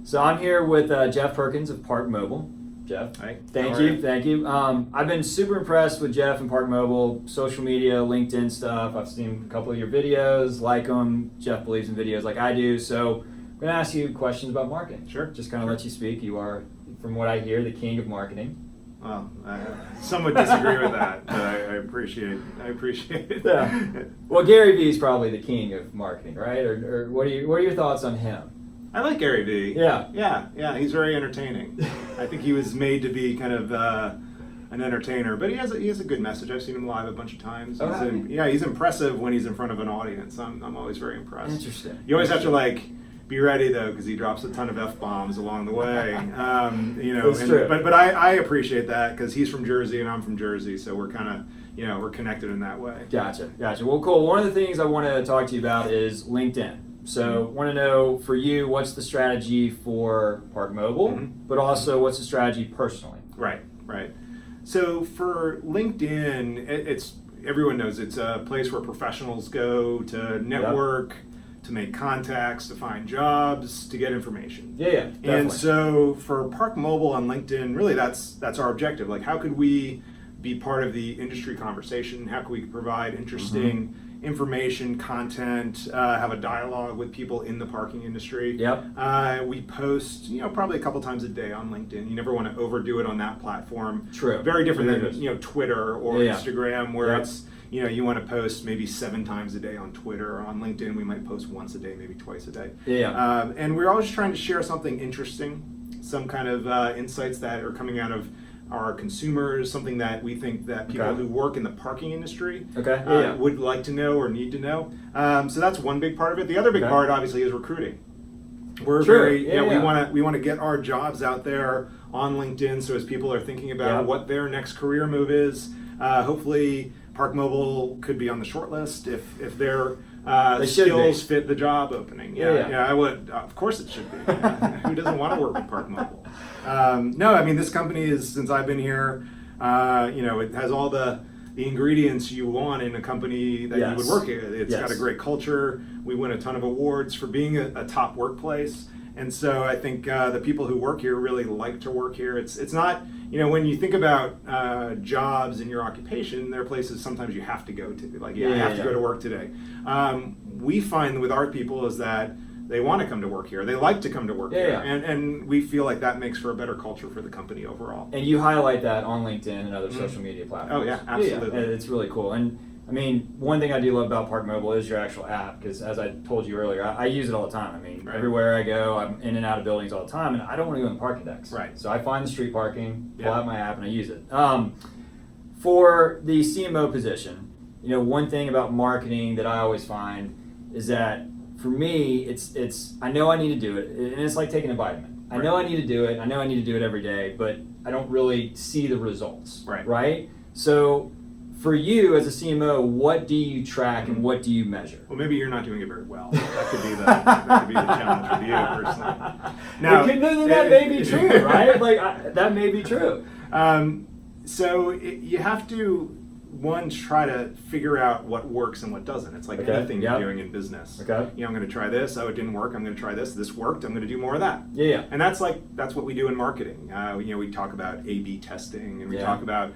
So I'm here with Jeff Perkins of ParkMobile. Jeff, Hi. thank you. I've been super impressed with Jeff and ParkMobile, social media, LinkedIn stuff. I've seen a couple of your videos, like them. Jeff believes in videos like I do. So I'm going to ask you questions about marketing. Sure. Just kind of let you speak. You are, from what I hear, the king of marketing. Well, some would disagree with that, but I appreciate it. Yeah. Well, Gary Vee is probably the king of marketing, right? Or what are your thoughts on him? I like Gary Vee. Yeah. Yeah. He's very entertaining. I think he was made to be kind of an entertainer, but he has a good message. I've seen him live a bunch of times. He's impressive when he's in front of an audience. I'm always very impressed. Interesting. You always have to be ready though, because he drops a ton of F-bombs along the way. That's true. But I appreciate that because he's from Jersey and I'm from Jersey, so we're kind of we're connected in that way. Gotcha. Well, cool. One of the things I want to talk to you about is LinkedIn. So, want to know for you, what's the strategy for ParkMobile, but also what's the strategy personally? Right. So for LinkedIn, it's everyone knows it's a place where professionals go to network, to make contacts, to find jobs, to get information. Yeah, definitely. And so for ParkMobile on LinkedIn, really that's our objective. Like, how could we be part of the industry conversation? How can we provide interesting information, content, have a dialogue with people in the parking industry? Yep. We post, probably a couple times a day on LinkedIn. You never want to overdo it on that platform. True. Very different than Twitter or Instagram, where Yep. it's you want to post maybe 7 times a day on Twitter. Or on LinkedIn, we might post once a day, maybe twice a day. Yeah. And we're always trying to share something interesting, some kind of insights that are coming out of our consumers, something that we think that people who work in the parking industry would like to know or need to know. So that's one big part of it. The other big part, obviously, is recruiting. We're we want to get our jobs out there on LinkedIn. So as people are thinking about what their next career move is, hopefully ParkMobile could be on the short list if their skills fit the job opening. Yeah, I would. Of course, it should be. Who doesn't want to work with ParkMobile? No, I mean, this company is, since I've been here, it has all the ingredients you want in a company that you would work at. It's got a great culture. We win a ton of awards for being a top workplace. And so I think the people who work here really like to work here. It's not, when you think about jobs in your occupation, there are places sometimes you have to go to. I have to go to work today. We find with our people is that they want to come to work here. They like to come to work here. And we feel like that makes for a better culture for the company overall. And you highlight that on LinkedIn and other social media platforms. Oh, yeah, absolutely. Yeah, it's really cool. And I mean, one thing I do love about ParkMobile is your actual app, because as I told you earlier, I use it all the time. I mean, everywhere I go, I'm in and out of buildings all the time, and I don't want to go in the parking decks. Right. So I find the street parking, pull out my app, and I use it. For the CMO position, one thing about marketing that I always find is that for me, it's I know I need to do it, and it's like taking a vitamin. I know I need to do it. I know I need to do it every day, but I don't really see the results. Right. So for you as a CMO, what do you track and what do you measure? Well, maybe you're not doing it very well. That could be the challenge with you personally. Now, that may be true, right? That may be true. So you have to, one, try to figure out what works and what doesn't. It's like anything you're doing in business. I'm going to try this. Oh, it didn't work. I'm going to try this. This worked. I'm going to do more of that. And that's what we do in marketing. We talk about A/B testing, and we talk about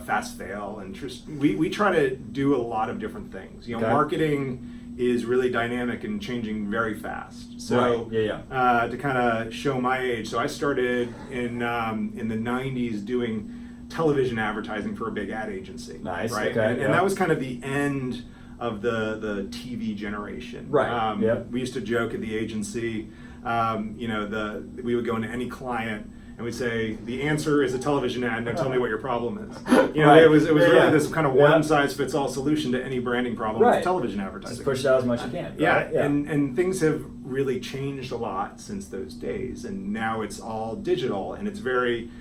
fast fail, and just we try to do a lot of different things. Marketing is really dynamic and changing very fast. So to kind of show my age, so I started in the 90s doing television advertising for a big ad agency. Nice. Right. And that was kind of the end of the TV generation. We used to joke at the agency, we would go into any client and we'd say, the answer is a television ad, now tell me what your problem is. It was really this kind of one-size-fits-all solution to any branding problem with television advertising. Just push it out as much as you can. And things have really changed a lot since those days, and now it's all digital, and it's very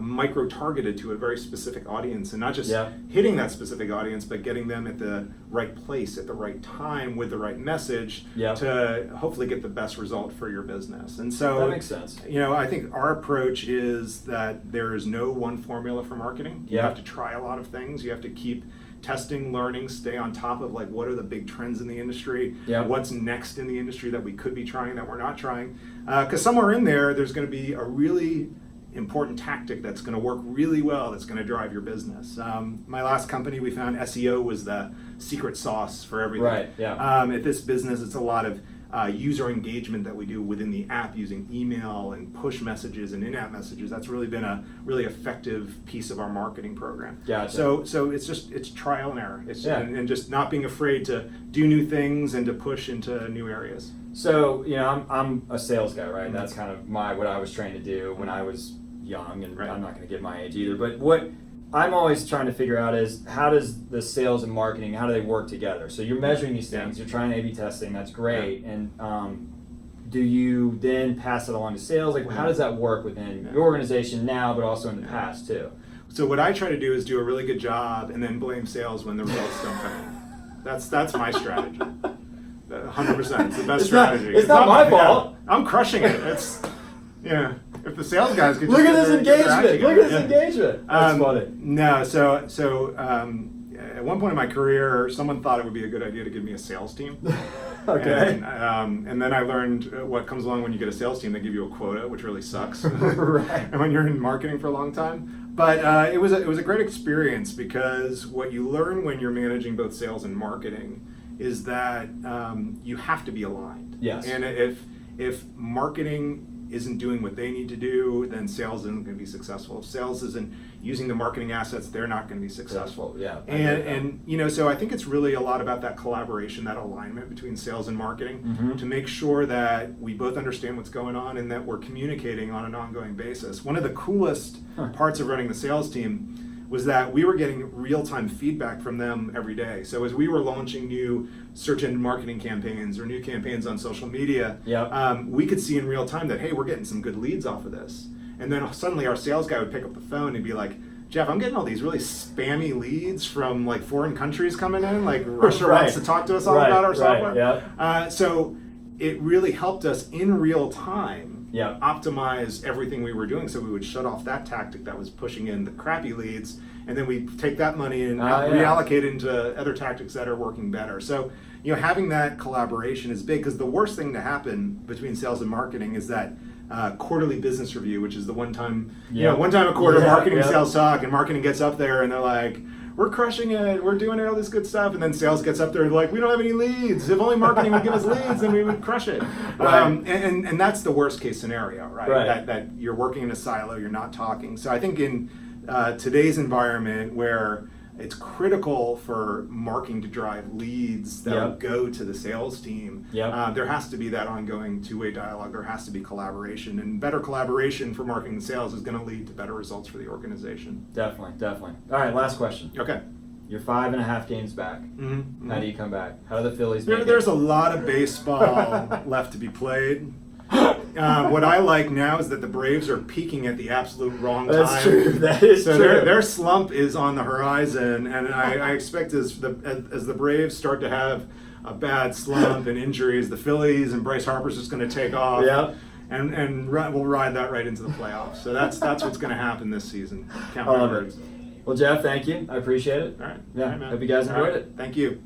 micro-targeted to a very specific audience, and not just hitting that specific audience, but getting them at the right place at the right time with the right message to hopefully get the best result for your business. And so that makes sense. I think our approach is that there is no one formula for marketing. You have to try a lot of things. You have to keep testing, learning, stay on top of like what are the big trends in the industry, what's next in the industry that we could be trying that we're not trying. Because somewhere in there's going to be a really important tactic that's going to work really well, that's going to drive your business. My last company, we found SEO was the secret sauce for everything. Right, yeah. At this business, it's a lot of user engagement that we do within the app using email and push messages and in-app messages. That's really been a really effective piece of our marketing program. Gotcha. So it's trial and error. And just not being afraid to do new things and to push into new areas. So, I'm a sales guy, right? That's kind of what I was trained to do when I was young, and I'm not going to give my age either. But what I'm always trying to figure out is how does the sales and marketing, how do they work together? So you're measuring these things, you're trying A/B testing, that's great. And do you then pass it along to sales? Like, how does that work within your organization now, but also in the past too? So what I try to do is do a really good job and then blame sales when the results don't come in. That's my strategy. 100%. It's the best strategy. It's not my fault. I'm crushing it. If the sales guys could look at this engagement. Look at this engagement. That's funny. No, so at one point in my career, someone thought it would be a good idea to give me a sales team. Okay. And then I learned what comes along when you get a sales team. They give you a quota, which really sucks. Right. And when you're in marketing for a long time. But it was a great experience, because what you learn when you're managing both sales and marketing is that you have to be aligned. Yes. And if marketing isn't doing what they need to do, then sales isn't going to be successful. If sales isn't using the marketing assets, they're not going to be successful. Yeah. And so I think it's really a lot about that collaboration, that alignment between sales and marketing, to make sure that we both understand what's going on and that we're communicating on an ongoing basis. One of the coolest parts of running the sales team was that we were getting real-time feedback from them every day. So as we were launching new search engine marketing campaigns or new campaigns on social media, we could see in real time that, hey, we're getting some good leads off of this. And then suddenly our sales guy would pick up the phone and be like, Jeff, I'm getting all these really spammy leads from like foreign countries coming in, like Russia wants to talk to us all about our software. So it really helped us in real time optimize everything we were doing. So we would shut off that tactic that was pushing in the crappy leads, and then we take that money and reallocate it into other tactics that are working better. So having that collaboration is big, because the worst thing to happen between sales and marketing is that quarterly business review, which is the one time a quarter marketing and sales talk, and marketing gets up there and they're like, we're crushing it, we're doing all this good stuff, and then sales gets up there and like, we don't have any leads. If only marketing would give us leads, then we would crush it. And that's the worst case scenario, right? That you're working in a silo, you're not talking. So I think in today's environment, where it's critical for marketing to drive leads that will go to the sales team, there has to be that ongoing two-way dialogue. There has to be collaboration, and better collaboration for marketing and sales is going to lead to better results for the organization. Definitely. All right, last question. Okay. You're 5.5 games back. How do you come back? How do the Phillies make it? There's a lot of baseball left to be played. What I like now is that the Braves are peaking at the absolute wrong time. That's true. That is true. Their slump is on the horizon, and I expect as the Braves start to have a bad slump and injuries, the Phillies and Bryce Harper's just going to take off. And we'll ride that right into the playoffs. So that's what's going to happen this season. Count my words. Well, Jeff, thank you. I appreciate it. All right. Yeah. All right, man. Hope you guys enjoyed it. Thank you.